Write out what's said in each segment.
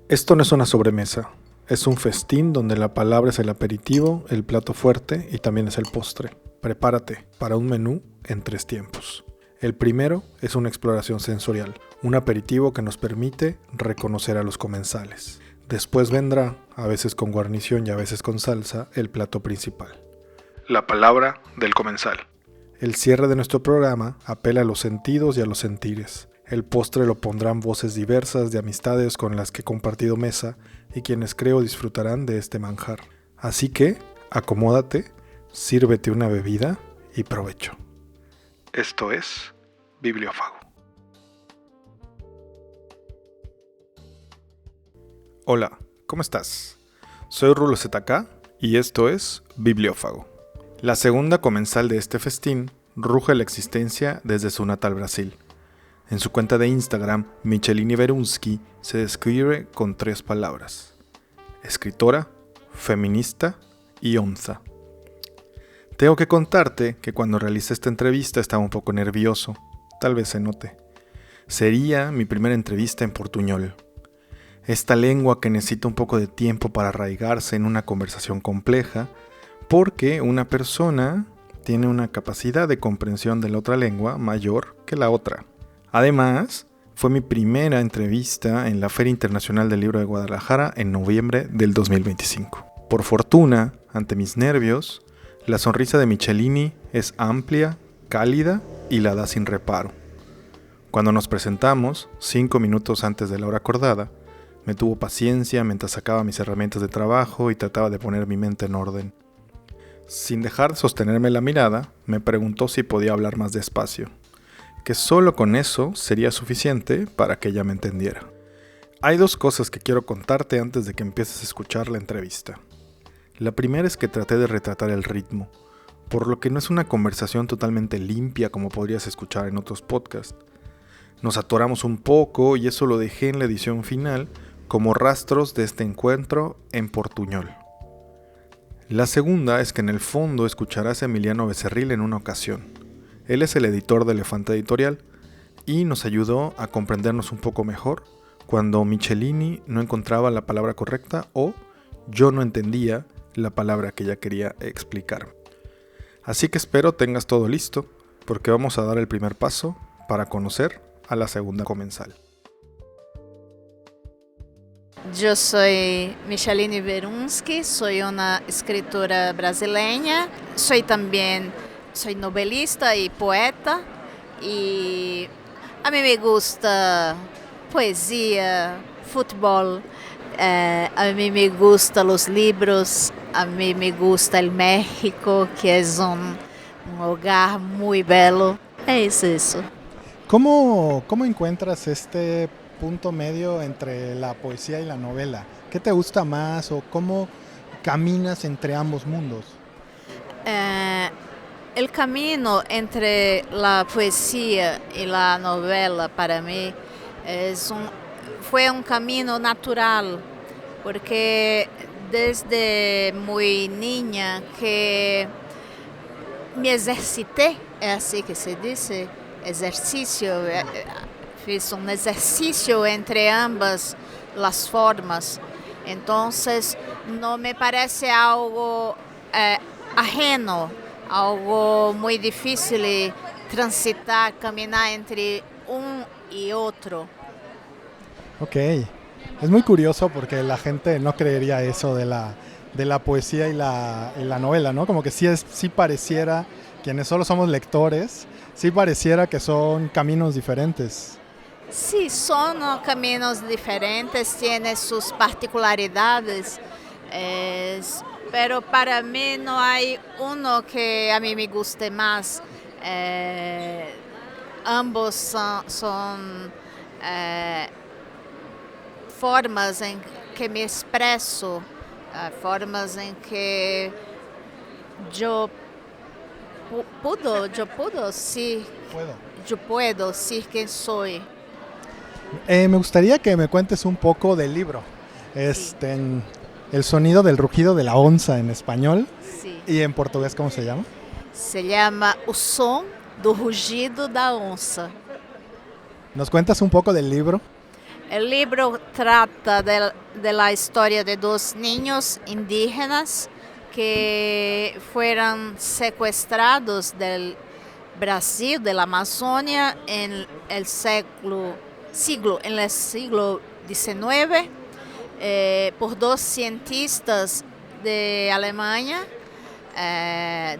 Esto no es una sobremesa, es un festín donde la palabra es el aperitivo, el plato fuerte y también es el postre. Prepárate para un menú en 3 tiempos. El primero es una exploración sensorial, un aperitivo que nos permite reconocer a los comensales. Después vendrá, a veces con guarnición y a veces con salsa, el plato principal. La palabra del comensal. El cierre de nuestro programa apela a los sentidos y a los sentires. El postre lo pondrán voces diversas de amistades con las que he compartido mesa y quienes creo disfrutarán de este manjar. Así que, acomódate, sírvete una bebida y provecho. Esto es Bibliófago. Hola, ¿cómo estás? Soy Rulo ZK y esto es Bibliófago. La segunda comensal de este festín ruge la existencia desde su natal Brasil. En su cuenta de Instagram, Michelini Berunsky se describe con 3 palabras: escritora, feminista y onza. Tengo que contarte que cuando realicé esta entrevista estaba un poco nervioso, tal vez se note. Sería mi primera entrevista en portuñol. Esta lengua que necesita un poco de tiempo para arraigarse en una conversación compleja, porque una persona tiene una capacidad de comprensión de la otra lengua mayor que la otra. Además, fue mi primera entrevista en la Feria Internacional del Libro de Guadalajara en noviembre del 2025. Por fortuna, ante mis nervios, la sonrisa de Michelini es amplia, cálida y la da sin reparo. Cuando nos presentamos, 5 minutos antes de la hora acordada, me tuvo paciencia mientras sacaba mis herramientas de trabajo y trataba de poner mi mente en orden. Sin dejar de sostenerme la mirada, me preguntó si podía hablar más despacio, que solo con eso sería suficiente para que ella me entendiera. Hay 2 cosas que quiero contarte antes de que empieces a escuchar la entrevista. La primera es que traté de retratar el ritmo, por lo que no es una conversación totalmente limpia como podrías escuchar en otros podcasts. Nos atoramos un poco y eso lo dejé en la edición final como rastros de este encuentro en portuñol. La segunda es que en el fondo escucharás a Emiliano Becerril en una ocasión. Él es el editor de Elefante Editorial y nos ayudó a comprendernos un poco mejor cuando Michelini no encontraba la palabra correcta o yo no entendía la palabra que ella quería explicar. Así que espero tengas todo listo porque vamos a dar el primer paso para conocer a la segunda comensal. Yo soy Michelini Berunsky, soy una escritora brasileña, soy novelista y poeta y a mí me gusta poesía, fútbol, a mí me gustan los libros, a mí me gusta el México, que es un lugar muy bello. Es eso. ¿Cómo encuentras este punto medio entre la poesía y la novela? ¿Qué te gusta más o cómo caminas entre ambos mundos? El camino entre la poesía y la novela para mí fue un camino natural, porque desde muy niña que me ejercité, es así que se dice, ejercicio, fiz un ejercicio entre ambas las formas, entonces no me parece algo ajeno, algo muy difícil de transitar, caminar entre un y otro. Ok, es muy curioso porque la gente no creería eso de la poesía y la novela, ¿no? Como que sí pareciera, quienes solo somos lectores, sí pareciera que son caminos diferentes. Sí, son caminos diferentes, tienen sus particularidades, pero para mí no hay uno que a mí me guste más. Ambos son formas en que me expreso, formas en que yo puedo ser quien soy. Me gustaría que me cuentes un poco del libro. El sonido del rugido de la onza en español. Sí. ¿Y en portugués cómo se llama? Se llama O Som do Rugido da Onça. ¿Nos cuentas un poco del libro? El libro trata de la historia de dos niños indígenas que fueron secuestrados del Brasil, de la Amazonia, en el siglo XIX, por dos cientistas de Alemania,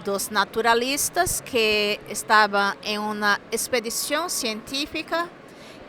dos naturalistas que estaban en una expedición científica.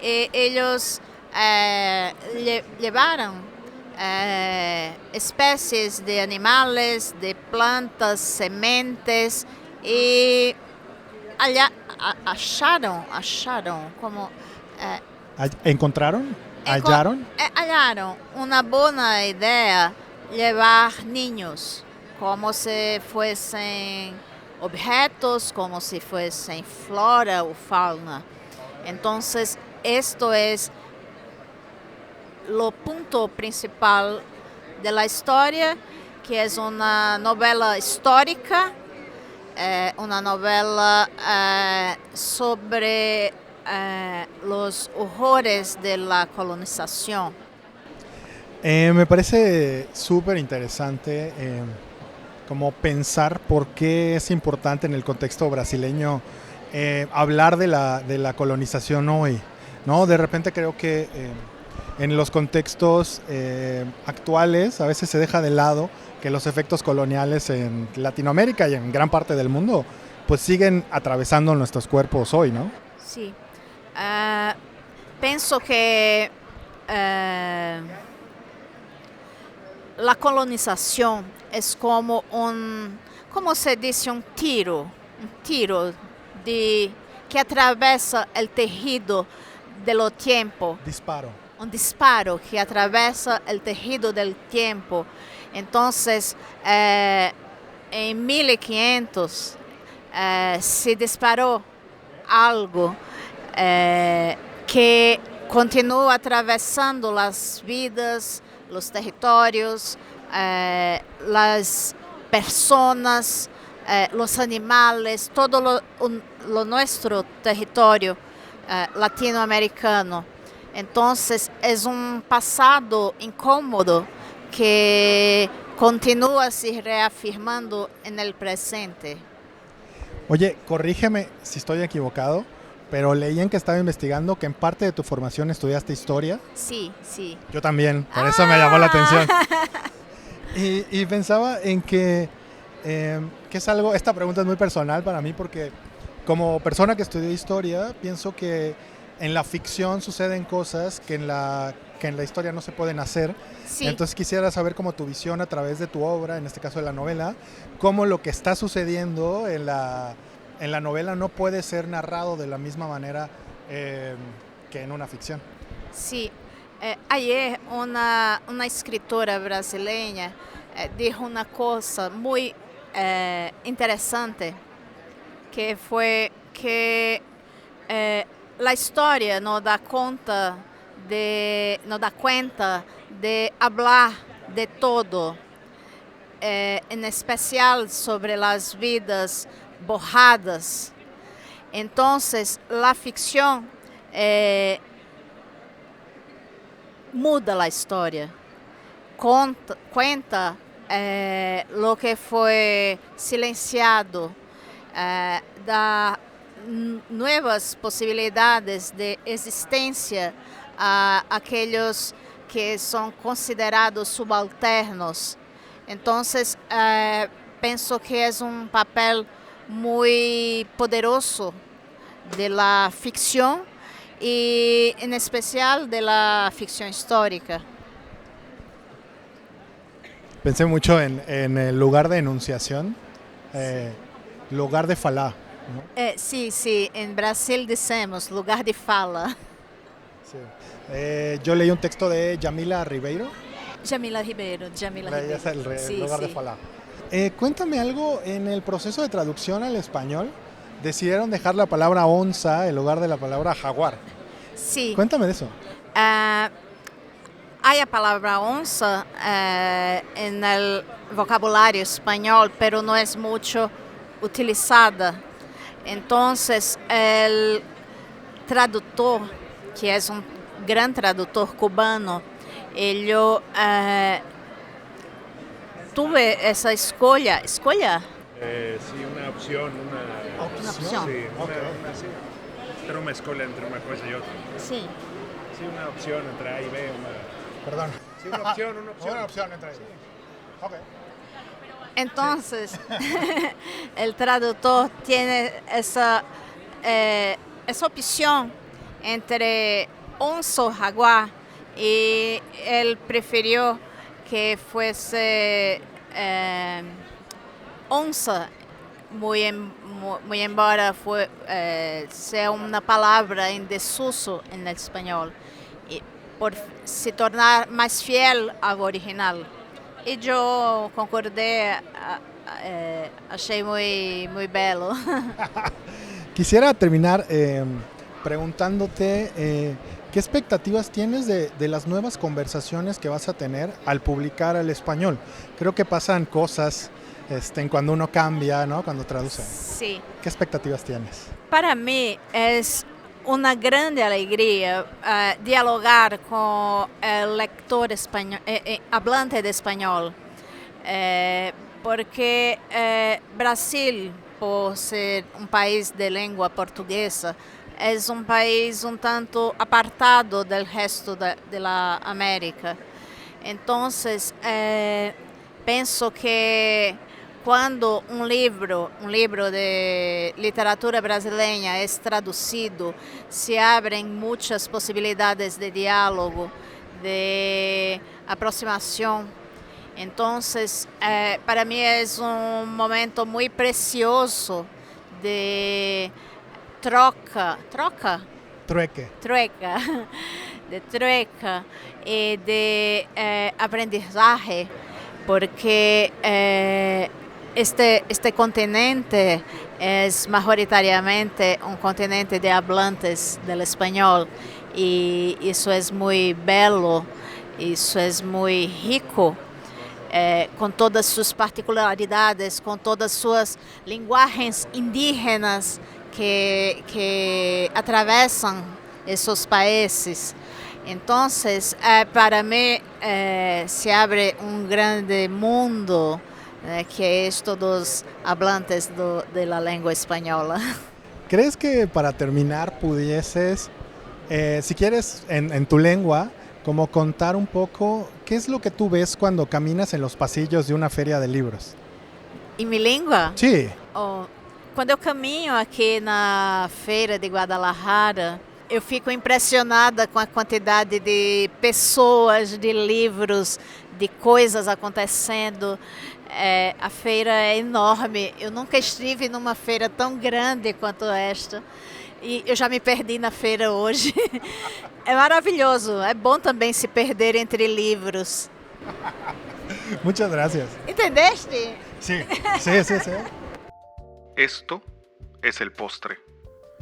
Ellos llevaron especies de animales, de plantas, sementes, y allá hallaron como ¿Encontraron? ¿Hallaron? hallaron una buena idea llevar niños como si fuesen objetos, como si fuesen flora o fauna. Entonces, esto es lo punto principal de la historia, que es una novela histórica, una novela sobre los horrores de la colonización. Me parece súper interesante como pensar por qué es importante en el contexto brasileño hablar de la colonización hoy, ¿no? De repente creo que en los contextos actuales a veces se deja de lado que los efectos coloniales en Latinoamérica y en gran parte del mundo pues siguen atravesando nuestros cuerpos hoy, ¿no? Sí. Pienso que la colonización es como ¿cómo se dice? Un tiro que atraviesa el tejido de los tiempos. Disparo. Un disparo que atraviesa el tejido del tiempo. Entonces, en 1500 se disparó algo que continúa atravesando las vidas, los territorios, las personas, los animales, todo lo nuestro territorio latinoamericano. Entonces es un pasado incómodo que continúa se reafirmando en el presente. Oye, corrígeme si estoy equivocado, pero leí en que estaba investigando que en parte de tu formación estudiaste historia. Sí, sí. Yo también, por eso me llamó la atención. Y pensaba en que es algo, esta pregunta es muy personal para mí porque como persona que estudió historia, pienso que en la ficción suceden cosas que en la historia no se pueden hacer. Sí. Entonces quisiera saber como tu visión a través de tu obra, en este caso de la novela, cómo lo que está sucediendo en la novela no puede ser narrado de la misma manera que en una ficción. Sí. Ayer una escritora brasileña dijo una cosa muy interesante, que fue que la historia no da cuenta de hablar de todo, en especial sobre las vidas borradas. Entonces, la ficción muda la historia, cuenta lo que fue silenciado, da nuevas posibilidades de existencia a aquellos que son considerados subalternos. Entonces, pienso que es un papel muy poderoso de la ficción y en especial de la ficción histórica. Pensé mucho en el lugar de enunciación, lugar de falar, ¿no? Sí, sí, en Brasil decimos lugar de fala. Sí. Yo leí un texto de Yamila Ribeiro. Jamila Ribeiro. Es el Sí, lugar sí. de falar. Cuéntame algo, en el proceso de traducción al español decidieron dejar la palabra onza en lugar de la palabra jaguar. Sí. Cuéntame de eso. Hay la palabra onza en el vocabulario español, pero no es mucho utilizada. Entonces, el traductor, que es un gran tradutor cubano. E eu tuve essa escolha. Sí, una opción, Una opción. Sí, sí. Era una escuela entre una cosa y otra. Sí. Sí, una opción entre A y B. Perdón. Sí, una opción. Una opción entre ellos. Ok. Entonces, el traductor tiene esa opción entre onça o jaguar y él prefirió que fuese onça, muy embora sea una palabra en desuso en el español, y por se tornar más fiel al original. E eu concordei, achei muy belo. Quisiera terminar preguntándote qué expectativas tienes de las nuevas conversaciones que vas a tener al publicar al español. Creo que pasan cosas cuando uno cambia, ¿no? Cuando traduce. Sí. ¿Qué expectativas tienes? Para mí es una grande alegría dialogar con el lector español, hablante de español, porque Brasil, por ser un país de lengua portuguesa, es un país un tanto apartado del resto de la América. Entonces, pienso que cuando un libro de literatura brasileña es traducido, se abren muchas posibilidades de diálogo, de aproximación. Entonces, para mí es un momento muy precioso de trueca, de trueca y de aprendizaje, porque este continente es mayoritariamente un continente de hablantes del español, y eso es muy bello, eso es muy rico, com todas suas particularidades, com todas suas linguagens indígenas que atravessam esses países. Então, para mim, se abre um grande mundo, que é esto dos hablantes de la lengua española. ¿Crees que para terminar pudieses, si quieres, en tu lengua, como contar un poco qué es lo que tú ves cuando caminas en los pasillos de una feria de libros? Em minha língua? Sí. Quando eu caminho aqui na feira de Guadalajara, eu fico impressionada com a quantidade de pessoas, de livros, de coisas acontecendo. A feira é enorme. Eu nunca estive numa feira tão grande quanto esta. E eu já me perdi na feira hoje. É maravilhoso. É bom também se perder entre livros. Muchas gracias. ¿Entendeste? Sí. Esto es el postre.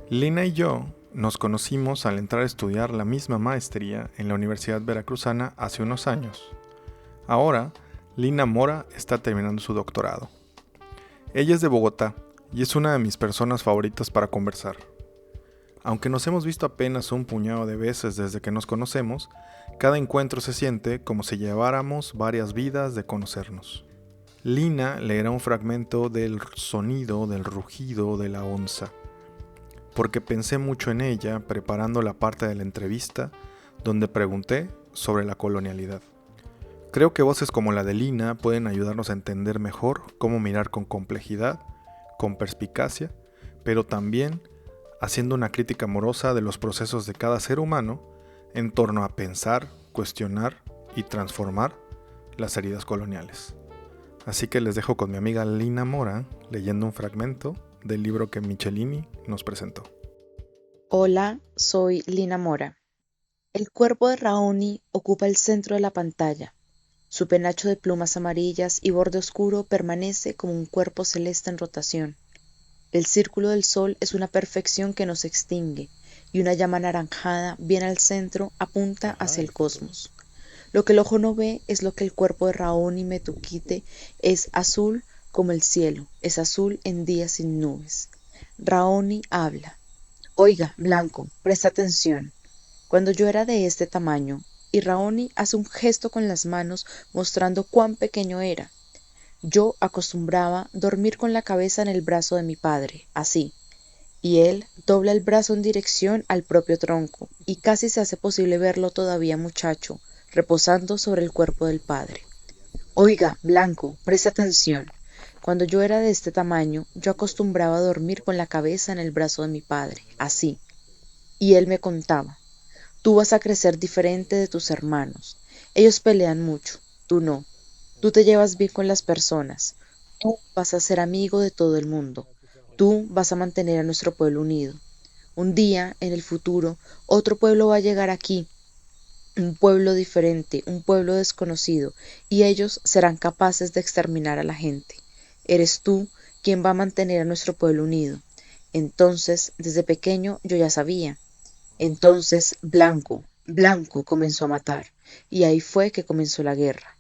Lina y yo nos conocimos al entrar a estudiar la misma maestría en la Universidad Veracruzana hace unos años. Ahora, Lina Mora está terminando su doctorado. Ella es de Bogotá y es una de mis personas favoritas para conversar. Aunque nos hemos visto apenas un puñado de veces desde que nos conocemos, cada encuentro se siente como si lleváramos varias vidas de conocernos. Lina leerá un fragmento del sonido, del rugido de la onza, porque pensé mucho en ella preparando la parte de la entrevista donde pregunté sobre la colonialidad. Creo que voces como la de Lina pueden ayudarnos a entender mejor cómo mirar con complejidad, con perspicacia, pero también haciendo una crítica amorosa de los procesos de cada ser humano en torno a pensar, cuestionar y transformar las heridas coloniales. Así que les dejo con mi amiga Lina Mora leyendo un fragmento del libro que Michelini nos presentó. Hola, soy Lina Mora. El cuerpo de Raoni ocupa el centro de la pantalla. Su penacho de plumas amarillas y borde oscuro permanece como un cuerpo celeste en rotación. El círculo del sol es una perfección que nos extingue, y una llama anaranjada bien al centro apunta hacia el cosmos. Lo que el ojo no ve es lo que el cuerpo de Raoni Metukite es azul como el cielo, es azul en días sin nubes. Raoni habla. Oiga, Blanco, presta atención. Cuando yo era de este tamaño, y Raoni hace un gesto con las manos mostrando cuán pequeño era. Yo acostumbraba dormir con la cabeza en el brazo de mi padre, así, y él dobla el brazo en dirección al propio tronco, y casi se hace posible verlo todavía muchacho, reposando sobre el cuerpo del padre. Oiga, Blanco, presta atención. Cuando yo era de este tamaño, yo acostumbraba a dormir con la cabeza en el brazo de mi padre, así, y él me contaba. Tú vas a crecer diferente de tus hermanos. Ellos pelean mucho, tú no. Tú te llevas bien con las personas. Tú vas a ser amigo de todo el mundo. Tú vas a mantener a nuestro pueblo unido. Un día, en el futuro, otro pueblo va a llegar aquí. Un pueblo diferente, un pueblo desconocido, y ellos serán capaces de exterminar a la gente. Eres tú quien va a mantener a nuestro pueblo unido. Entonces, desde pequeño yo ya sabía. Entonces, Blanco comenzó a matar, y ahí fue que comenzó la guerra.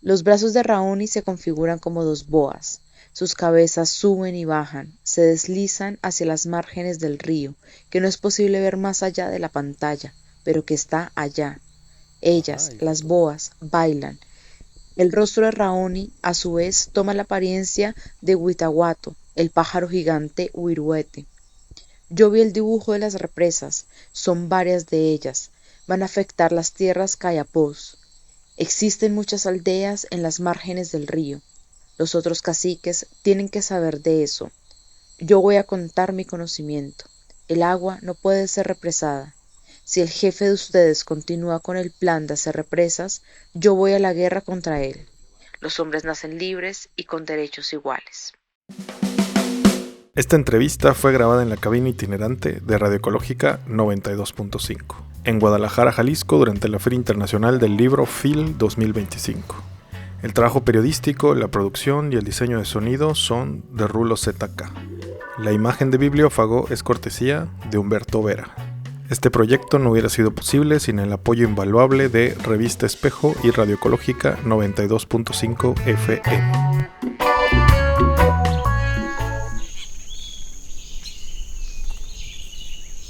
Los brazos de Raoni se configuran como dos boas. Sus cabezas suben y bajan, se deslizan hacia las márgenes del río, que no es posible ver más allá de la pantalla, pero que está allá. Ellas, las boas, bailan. El rostro de Raoni, a su vez, toma la apariencia de Huitahuato, el pájaro gigante Huiruete. Yo vi el dibujo de las represas, son varias de ellas, van a afectar las tierras Cayapós. Existen muchas aldeas en las márgenes del río. Los otros caciques tienen que saber de eso. Yo voy a contar mi conocimiento. El agua no puede ser represada. Si el jefe de ustedes continúa con el plan de hacer represas, yo voy a la guerra contra él. Los hombres nacen libres y con derechos iguales. Esta entrevista fue grabada en la cabina itinerante de Radio Ecológica 92.5, en Guadalajara, Jalisco, durante la Feria Internacional del Libro FIL 2025. El trabajo periodístico, la producción y el diseño de sonido son de Rulo ZK. La imagen de Bibliófago es cortesía de Humberto Vera. Este proyecto no hubiera sido posible sin el apoyo invaluable de Revista Espejo y Radio Ecológica 92.5 FM.